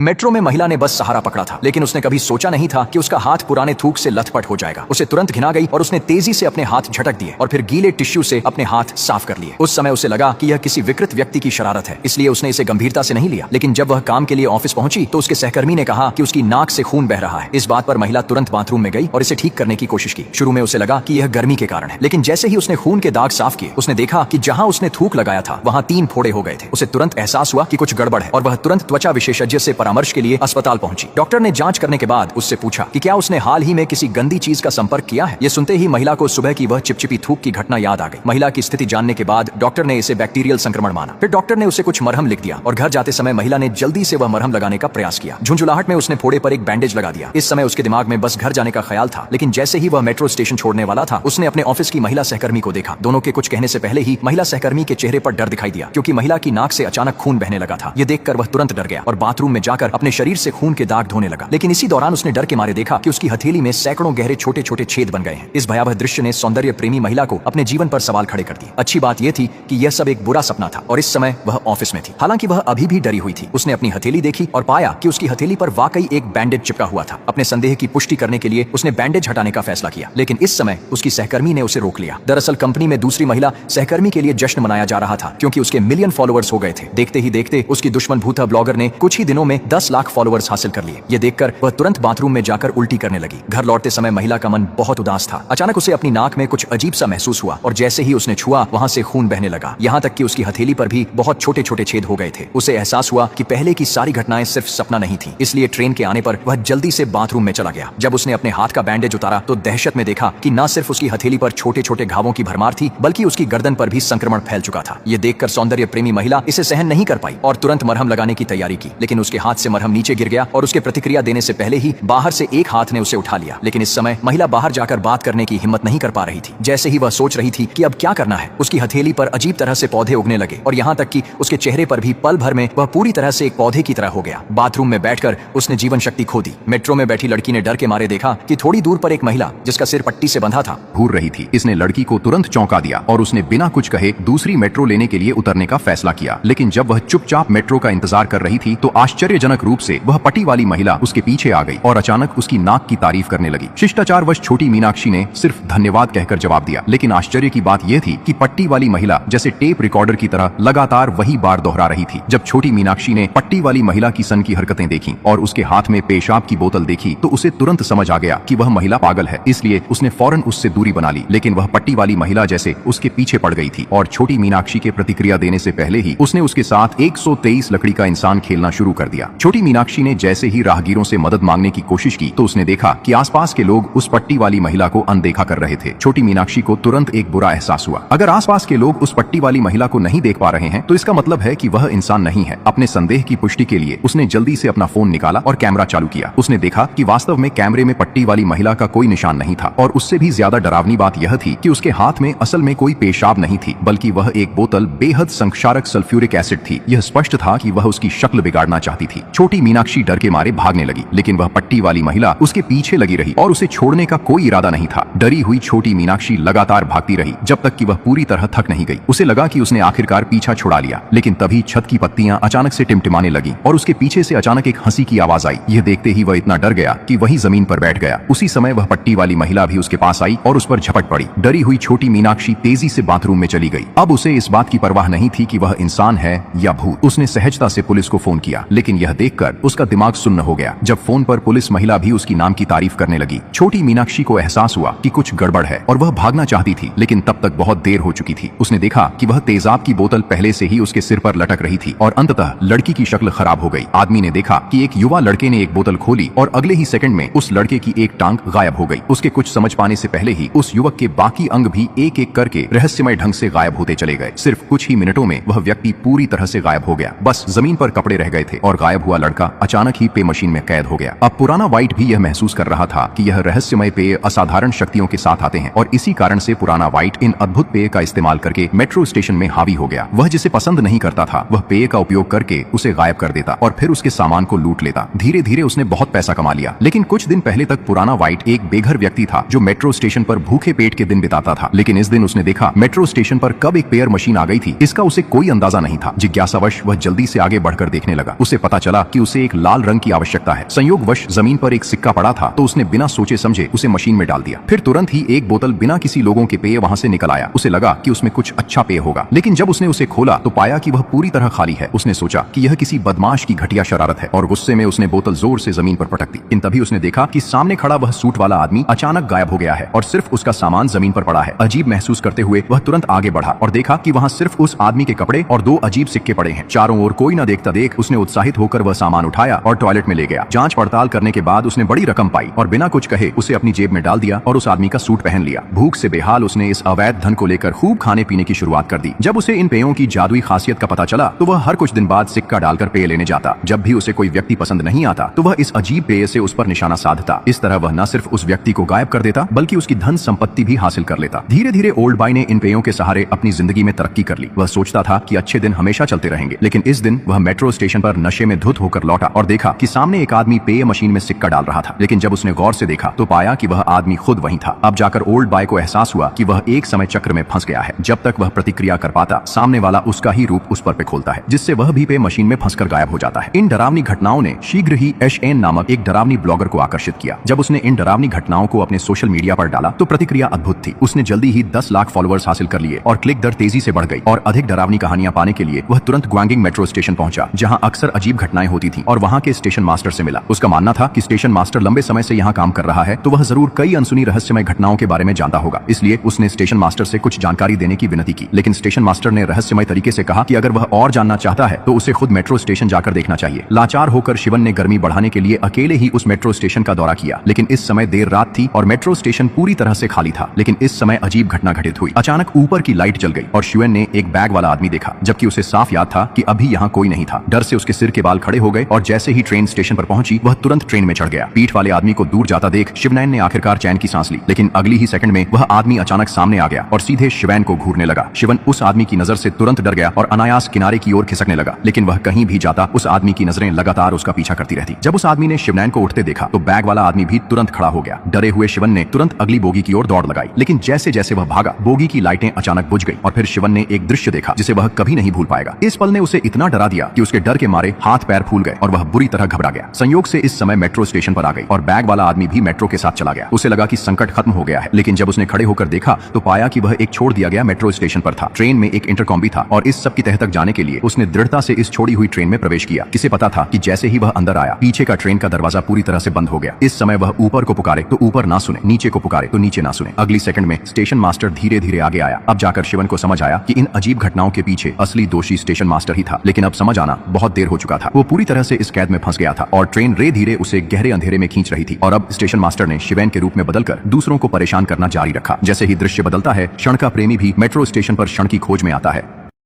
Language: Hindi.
मेट्रो में महिला ने बस सहारा पकड़ा था, लेकिन उसने कभी सोचा नहीं था कि उसका हाथ पुराने थूक से लथपथ हो जाएगा। उसे तुरंत घिना गई और उसने तेजी से अपने हाथ झटक दिए और फिर गीले टिश्यू से अपने हाथ साफ कर लिए। उस समय उसे लगा कि यह किसी विकृत व्यक्ति की शरारत है, इसलिए उसने इसे गंभीरता से नहीं लिया। लेकिन जब वह काम के लिए ऑफिस पहुंची तो उसके सहकर्मी ने कहा कि उसकी नाक से खून बह रहा है। इस बात पर महिला तुरंत बाथरूम में गई और इसे ठीक करने की कोशिश की। शुरू में उसे लगा कि यह गर्मी के कारण है, लेकिन जैसे ही उसने खून के दाग साफ किए, उसने देखा कि जहां उसने थूक लगाया था वहां 3 फोड़े हो गए थे। उसे तुरंत एहसास हुआ कि कुछ गड़बड़ है और वह तुरंत त्वचा विशेषज्ञ से परामर्श के लिए अस्पताल पहुंची। डॉक्टर ने जांच करने के बाद उससे पूछा कि क्या उसने हाल ही में किसी गंदी चीज का संपर्क किया है। यह सुनते ही महिला को सुबह की वह चिपचिपी थूक की घटना याद आ गई। महिला की स्थिति जानने के बाद डॉक्टर ने इसे बैक्टीरियल संक्रमण माना। फिर डॉक्टर ने उसे कुछ मरहम लिख दिया और घर जाते समय महिला ने जल्दी से वह मरहम लगाने का प्रयास किया। झुंझुलाहट में उसने फोड़े पर एक बैंडेज लगा दिया। इस समय उसके दिमाग में बस घर जाने का ख्याल था, लेकिन जैसे ही वह मेट्रो स्टेशन छोड़ने वाला था, उसने अपने ऑफिस की महिला सहकर्मी को देखा। दोनों के कुछ कहने से पहले ही महिला सहकर्मी के चेहरे पर डर दिखाई दिया, क्योंकि महिला की नाक से अचानक खून बहने लगा था। यह देखकर वह तुरंत डर गया और बाथरूम में जाकर अपने शरीर से खून के दाग धोने लगा। लेकिन इसी दौरान उसने डर के मारे देखा कि उसकी हथेली में सैकड़ों गहरे छोटे छोटे छेद बन गए हैं। इस भयावह दृश्य ने सौंदर्य प्रेमी महिला को अपने जीवन पर सवाल खड़े कर दिए। अच्छी बात यह थी कि यह सब एक बुरा सपना था और इस समय वह ऑफिस में थी। हालांकि वह अभी भी डरी हुई थी। उसने अपनी हथेली देखी और पाया कि उसकी हथेली पर वाकई एक बैंडेज चिपका हुआ था। अपने संदेह की पुष्टि करने के लिए उसने बैंडेज हटाने का फैसला किया, लेकिन इस समय उसकी सहकर्मी ने उसे रोक लिया। दरअसल कंपनी में दूसरी महिला सहकर्मी के लिए जश्न मनाया जा रहा था, क्योंकि उसके मिलियन फॉलोअर्स हो गए थे। देखते ही देखते उसकी दुश्मन भूता ब्लॉगर ने कुछ ही दिनों में 10 लाख फॉलोअर्स हासिल कर लिए। यह देखकर वह तुरंत बाथरूम में जाकर उल्टी करने लगी। घर लौटते समय महिला का मन बहुत उदास था। अचानक उसे अपनी नाक में कुछ अजीब सा महसूस हुआ और जैसे ही उसने छुआ, वहां से खून बहने लगा। यहाँ तक कि उसकी हथेली पर भी बहुत छोटे छोटे छेद हो गए थे। उसे एहसास हुआ कि पहले की सारी घटनाएं सिर्फ सपना नहीं थी। इसलिए ट्रेन के आने पर वह जल्दी से बाथरूम में चला गया। जब उसने अपने हाथ का बैंडेज उतारा तो दहशत में देखा कि न सिर्फ उसकी हथेली पर छोटे छोटे घावों की भरमार थी, बल्कि उसकी गर्दन पर भी संक्रमण फैल चुका था। ये देखकर सौंदर्य प्रेमी महिला इसे सहन नहीं कर पाई और तुरंत मरहम लगाने की तैयारी की, लेकिन उसके हाथ से मरहम नीचे गिर गया और उसके प्रतिक्रिया देने से पहले ही बाहर से एक हाथ ने उसे उठा लिया। लेकिन इस समय महिला बाहर जाकर बात करने की हिम्मत नहीं कर पा रही थी। जैसे ही वह सोच रही थी कि अब क्या करना है, उसकी हथेली पर अजीब तरह से पौधे उगने लगे और यहाँ तक कि उसके चेहरे पर भी पल भर में वह पूरी तरह से एक पौधे की तरह हो गया। बाथरूम में बैठकर उसने जीवन शक्ति खो दी। मेट्रो में बैठी लड़की ने डर के मारे देखा कि थोड़ी दूर पर एक महिला, जिसका सिर पट्टी से बंधा था, घूर रही थी। इसने लड़की को तुरंत चौंका दिया और उसने बिना कुछ कहे दूसरी मेट्रो लेने के लिए उतरने का फैसला किया। लेकिन जब वह चुपचाप मेट्रो का इंतजार कर रही थी तो आश्चर्यजनक रूप से वह पट्टी वाली महिला उसके पीछे आ गई और अचानक उसकी नाक की तारीफ करने लगी। शिष्टाचारवश छोटी मीनाक्षी ने सिर्फ धन्यवाद कहकर जवाब दिया। लेकिन आश्चर्य की बात यह थी कि पट्टी वाली महिला जैसे टेप रिकॉर्डर की तरह लगातार वही बार दोहरा रही थी। जब छोटी मीनाक्षी ने पट्टी वाली महिला की सन की हरकतें देखी और उसके हाथ में पेशाब की बोतल देखी तो उसे तुरंत समझ आ गया कि वह महिला पागल है। इसलिए उसने फौरन उससे दूरी बना ली। लेकिन वह पट्टी वाली महिला जैसे उसके पीछे पड़ गई थी और छोटी मीनाक्षी के प्रतिक्रिया देने से पहले ही उसने उसके साथ 123 लकड़ी का इंसान खेलना शुरू कर दिया। छोटी मीनाक्षी ने जैसे ही राहगीरों से मदद मांगने की कोशिश की तो उसने देखा कि आसपास के लोग उस पट्टी वाली महिला को अनदेखा कर रहे थे। छोटी मीनाक्षी को तुरंत एक बुरा एहसास हुआ। अगर आसपास के लोग उस पट्टी वाली महिला को नहीं देख पा रहे हैं तो इसका मतलब है कि वह इंसान नहीं है। अपने संदेह की पुष्टि के लिए उसने जल्दी से अपना फोन निकाला और कैमरा चालू किया। उसने देखा कि वास्तव में कैमरे में पट्टी वाली महिला का कोई निशान नहीं था और उससे भी ज्यादा डरावनी बात यह थी कि उसके हाथ में असल में कोई पेशाब नहीं थी, बल्कि वह एक बोतल बेहद संक्षारक सल्फ्यूरिक एसिड थी। यह स्पष्ट था कि वह उसकी शक्ल बिगाड़ना चाहती थी। छोटी मीनाक्षी डर के मारे भागने लगी, लेकिन वह पट्टी वाली महिला उसके पीछे लगी रही और उसे छोड़ने का कोई इरादा नहीं था। डरी हुई छोटी मीनाक्षी लगातार भागती रही जब तक कि वह पूरी तरह थक नहीं गई। उसे लगा कि उसने आखिरकार पीछा छुड़ा लिया, लेकिन तभी छत की पत्तियां अचानक से टिमटिमाने लगी और उसके पीछे से अचानक एक हंसी की आवाज आई। यह देखते ही वह इतना डर गया कि वही जमीन पर बैठ गया। उसी समय वह पट्टी वाली महिला भी उसके पास आई और उस पर झपट पड़ी। डरी हुई छोटी मीनाक्षी तेजी से बाथरूम में चली गई। अब उसे इस बात की परवाह नहीं थी कि वह इंसान है या भूत। उसने सहजता से पुलिस को फोन किया, लेकिन यह देखकर उसका दिमाग सुन्न हो गया। जब फोन पर पुलिस महिला भी उसकी नाम की तारीफ करने लगी, छोटी मीनाक्षी को एहसास हुआ कि कुछ गड़बड़ है और वह भागना चाहती थी, लेकिन तब तक बहुत देर हो चुकी थी। उसने देखा कि वह तेजाब की बोतल पहले से ही उसके सिर पर लटक रही थी और अंततः लड़की की शक्ल खराब हो गई। आदमी ने देखा कि एक युवा लड़के ने एक बोतल खोली और अगले ही सेकंड में उस लड़के की एक टांग गायब हो गई। उसके कुछ समझ पाने से पहले ही उस युवक के बाकी अंग भी एक एक करके रहस्यमय ढंग से गायब होते चले गए। सिर्फ कुछ ही मिनटों में वह व्यक्ति पूरी तरह से गायब हो गया। बस जमीन पर कपड़े रह गए थे और गायब हुआ लड़का अचानक ही पे मशीन में कैद हो गया। अब पुराना वाइट भी यह महसूस कर रहा था कि यह रहस्यमय पेय असाधारण शक्तियों के साथ आते हैं और इसी कारण से पुराना वाइट इन अद्भुत पेय का इस्तेमाल करके मेट्रो स्टेशन में हावी हो गया। वह जिसे पसंद नहीं करता था वह पेय का उपयोग करके उसे गायब कर देता और फिर उसके सामान को लूट लेता। धीरे धीरे उसने बहुत पैसा कमा लिया। लेकिन कुछ दिन पहले तक पुराना वाइट एक बेघर व्यक्ति था जो मेट्रो स्टेशन पर भूखे पेट के दिन बिताता था। लेकिन इस दिन उसने देखा मेट्रो स्टेशन पर कब एक पेयर मशीन आ गई थी, इसका उसे कोई अंदाजा नहीं था। जिज्ञासावश वह जल्दी से आगे बढ़कर देखने लगा। उसे पता चला चला कि उसे एक लाल रंग की आवश्यकता है। संयोगवश जमीन पर एक सिक्का पड़ा था तो उसने बिना सोचे समझे उसे मशीन में डाल दिया। फिर तुरंत ही एक बोतल बिना किसी लोगों के पेय वहां से निकल आया। उसे लगा कि उसमें कुछ अच्छा पेय होगा, लेकिन जब उसने उसे खोला तो पाया कि वह पूरी तरह खाली है। उसने सोचा कि यह किसी बदमाश की घटिया शरारत है और गुस्से में उसने बोतल जोर से जमीन पर पटक दी। इन तभी उसने देखा कि सामने खड़ा वह सूट वाला आदमी अचानक गायब हो गया है और सिर्फ उसका सामान जमीन पर पड़ा है। अजीब महसूस करते हुए वह तुरंत आगे बढ़ा और देखा कि वहां सिर्फ उस आदमी के कपड़े और 2 अजीब सिक्के पड़े हैं। चारों ओर कोई न देखता देख उसने उत्साहित होकर वह सामान उठाया और टॉयलेट में ले गया। जांच पड़ताल करने के बाद उसने बड़ी रकम पाई और बिना कुछ कहे उसे अपनी जेब में डाल दिया और उस आदमी का सूट पहन लिया। भूख से बेहाल उसने इस अवैध धन को लेकर खूब खाने पीने की शुरुआत कर दी। जब उसे इन पेयों की जादुई खासियत का पता चला तो वह हर कुछ दिन बाद सिक्का डालकर पेय लेने जाता। जब भी उसे कोई व्यक्ति पसंद नहीं आता तो वह इस अजीब पेय से उस पर निशाना साधता। इस तरह वह न सिर्फ उस व्यक्ति को गायब कर देता बल्कि उसकी धन संपत्ति भी हासिल कर लेता। धीरे धीरे ओल्ड बॉय ने इन पेयों के सहारे अपनी जिंदगी में तरक्की कर ली। वह सोचता था कि अच्छे दिन हमेशा चलते रहेंगे, लेकिन इस दिन वह मेट्रो स्टेशन पर नशे में धुत होकर लौटा और देखा कि सामने एक आदमी पेय मशीन में सिक्का डाल रहा था। लेकिन जब उसने गौर से देखा तो पाया कि वह आदमी खुद वही था। अब जाकर ओल्ड बॉय को एहसास हुआ कि वह एक समय चक्र में फंस गया है। जब तक वह प्रतिक्रिया कर पाता सामने वाला उसका ही रूप उस पर पे खोलता है, जिससे वह भी पेय मशीन में फंसकर गायब हो जाता है। इन डरावनी घटनाओं ने शीघ्र ही एशएन नामक एक डरावनी ब्लॉगर को आकर्षित किया। जब उसने इन डरावनी घटनाओं को अपने सोशल मीडिया पर डाला तो प्रतिक्रिया अद्भुत थी। उसने जल्दी ही 10 लाख फॉलोअर्स हासिल कर लिए और क्लिक दर तेजी से बढ़ गई और अधिक डरावनी कहानियां पाने के लिए वह तुरंत ग्वांगिंग मेट्रो स्टेशन पहुंचा, जहां अक्सर अजीब घटनाएं होती थीं और वहां के स्टेशन मास्टर से मिला। उसका मानना था कि स्टेशन मास्टर लंबे समय से यहां काम कर रहा है तो वह जरूर कई अनसुनी रहस्यमय घटनाओं के बारे में जानता होगा। इसलिए उसने स्टेशन मास्टर से कुछ जानकारी देने की विनती की, लेकिन स्टेशन मास्टर ने रहस्यमय तरीके से कहा कि अगर वह और जानना चाहता है तो उसे खुद मेट्रो स्टेशन जाकर देखना चाहिए। लाचार होकर शिवन ने गर्मी बढ़ाने के लिए अकेले ही उस मेट्रो स्टेशन का दौरा किया, लेकिन इस समय देर रात थी और मेट्रो स्टेशन पूरी तरह से खाली था। लेकिन इस समय अजीब घटना घटित हुई। अचानक ऊपर की लाइट जल गई और शिवन ने एक बैग वाला आदमी देखा, जबकि उसे साफ याद था कि अभी यहाँ कोई नहीं था। डर से उसके सिर के बाल खड़े हो गए और जैसे ही ट्रेन स्टेशन पर पहुंची वह तुरंत ट्रेन में चढ़ गया। पीठ वाले आदमी को दूर जाता देख शिवनैन ने आखिरकार चैन की सांस ली, लेकिन अगली ही सेकंड में वह आदमी अचानक सामने आ गया और सीधे शिवन को घूरने लगा। शिवन उस आदमी की नजर से तुरंत डर गया और अनायास किनारे की ओर खिसकने लगा, लेकिन वह कहीं भी जाता उस आदमी की नजरें लगातार उसका पीछा करती रहती। जब उस आदमी ने शिवनैन को उठते देखा तो बैग वाला आदमी भी तुरंत खड़ा हो गया। डरे हुए शिवन ने तुरंत अगली बोगी की ओर दौड़ लगाई, लेकिन जैसे जैसे वह भागा बोगी की लाइटें अचानक बुझ गई और फिर शिवन ने एक दृश्य देखा जिसे वह कभी नहीं भूल पाएगा। इस पल ने उसे इतना डरा दिया कि उसके डर के मारे हाथ पैर फूल गए और वह बुरी तरह घबरा गया। संयोग से इस समय मेट्रो स्टेशन पर आ गई और बैग वाला आदमी भी मेट्रो के साथ चला गया। उसे लगा कि संकट खत्म हो गया है, लेकिन जब उसने खड़े होकर देखा तो पाया कि वह एक छोड़ दिया गया मेट्रो स्टेशन पर था। ट्रेन में एक इंटरकॉम भी था और इस सब की तह तक जाने के लिए उसने दृढ़ता से इस छोड़ी हुई ट्रेन में प्रवेश किया। किसे पता था कि जैसे ही वह अंदर आया पीछे का ट्रेन का दरवाजा पूरी तरह से बंद हो गया। इस समय वह ऊपर को पुकारे तो ऊपर ना सुने, नीचे को पुकारे तो नीचे ना सुने। अगली सेकंड में स्टेशन मास्टर धीरे धीरे आगे आया। अब जाकर शिवन को समझ आया कि इन अजीब घटनाओं के पीछे असली दोषी स्टेशन मास्टर ही था, लेकिन अब समझ आना बहुत देर हो चुका था। वो पूरी तरह से इस कैद में फंस गया था और ट्रेन धीरे उसे गहरे अंधेरे में खींच रही थी। और अब स्टेशन मास्टर ने शिवन के रूप में बदलकर दूसरों को परेशान करना जारी रखा। जैसे ही दृश्य बदलता है क्षण का प्रेमी भी मेट्रो स्टेशन पर क्षण की खोज में आता है।